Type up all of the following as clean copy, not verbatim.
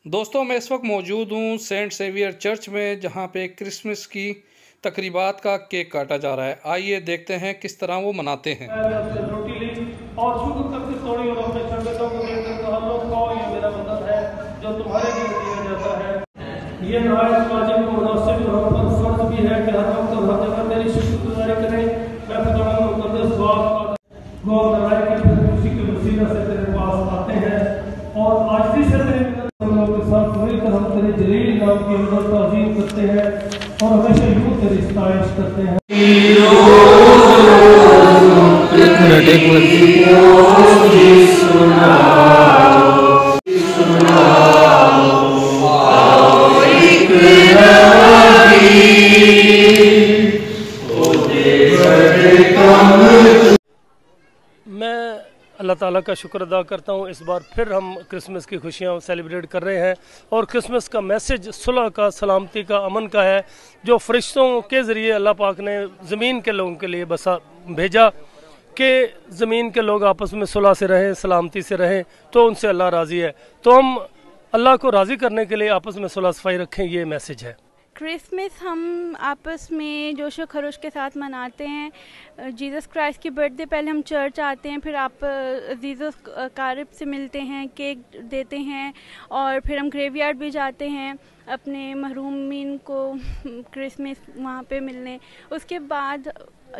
दोस्तों मैं इस वक्त मौजूद हूँ सेंट सेवियर चर्च में, जहाँ पे क्रिसमस की तकरीबात का केक काटा जा रहा है। आइए देखते हैं किस तरह वो मनाते हैं। रोटी ली और शुरू करके तोड़ी और अपने शर्बतों को देकर कहा, लो खाओ, ये मेरा बदन है जो तुम्हारे लिए दिया जाता है। ये नहायत वाजिब मुनासिब और हम पर फर्ज भी है कि हर वक्त और हर जगह तेरी शुक्रगुजारी करें। मैं खुदा मुकद्दस बाप को बनाए कि फिर खुशी के वसीला से तेरे पास आते हैं और आजिज़ी से तेरे के साथ मिलकर हम तेरे जलील नाम की अंदर ताज़ीम करते हैं और हमेशा यूं तेरी सताइश करते हैं। मैं अल्लाह ताला का शुक्र अदा करता हूँ। इस बार फिर हम क्रिसमस की खुशियाँ सेलिब्रेट कर रहे हैं और क्रिसमस का मैसेज सुलह का, सलामती का, अमन का है, जो फरिश्तों के ज़रिए अल्लाह पाक ने ज़मीन के लोगों के लिए भेजा कि ज़मीन के लोग आपस में सुलह से रहें, सलामती से रहें, तो उनसे अल्लाह राज़ी है। तो हम अल्लाह को राज़ी करने के लिए आपस में सुलह सफ़ाई रखें, ये मैसेज है। क्रिसमस हम आपस में जोश व खरोश के साथ मनाते हैं। जीसस क्राइस्ट की बर्थडे पहले हम चर्च आते हैं, फिर आप अज़ीज़ क़ारिब से मिलते हैं, केक देते हैं और फिर हम ग्रेवयार्ड भी जाते हैं अपने महरूमीन को क्रिसमस वहाँ पे मिलने। उसके बाद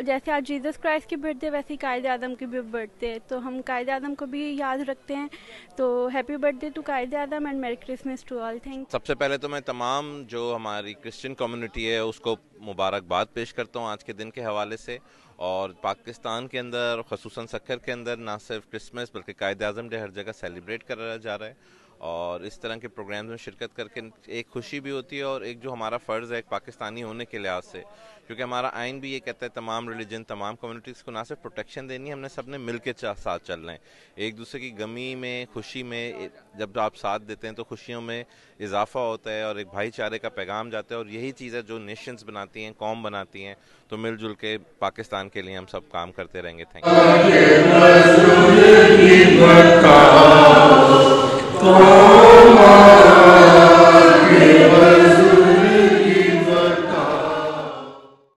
जैसे आज जीसस क्राइस्ट की बर्थडे, वैसे ही कायद आदम की भी बर्थडे है, तो हम कायद आदम को भी याद रखते हैं। तो happy birthday to Quaid Azam and merry Christmas to all. Thank. सबसे पहले तो मैं तमाम जो हमारी क्रिश्चियन कम्युनिटी है उसको मुबारकबाद पेश करता हूँ आज के दिन के हवाले से। और पाकिस्तान के अंदर, ख़ुसूसन सक्खर के अंदर, ना सिर्फ क्रिसमस बल्कि कायद आज़म डे हर जगह सेलिब्रेट कराया जा रहा है और इस तरह के प्रोग्राम्स में शिरकत करके एक खुशी भी होती है और एक जो हमारा फ़र्ज़ है एक पाकिस्तानी होने के लिहाज से, क्योंकि हमारा आइन भी ये कहता है तमाम रिलीजन, तमाम कम्युनिटीज़ को ना सिर्फ प्रोटेक्शन देनी है, हमने सब ने मिल के साथ चलना है। एक दूसरे की गमी में, खुशी में जब आप साथ देते हैं तो खुशियों में इजाफा होता है और एक भाईचारे का पैगाम जाता है और यही चीज़ है जो नेशंस बनाती हैं, कौम बनाती हैं। तो मिलजुल के पाकिस्तान के लिए हम सब काम करते रहेंगे। Thank you.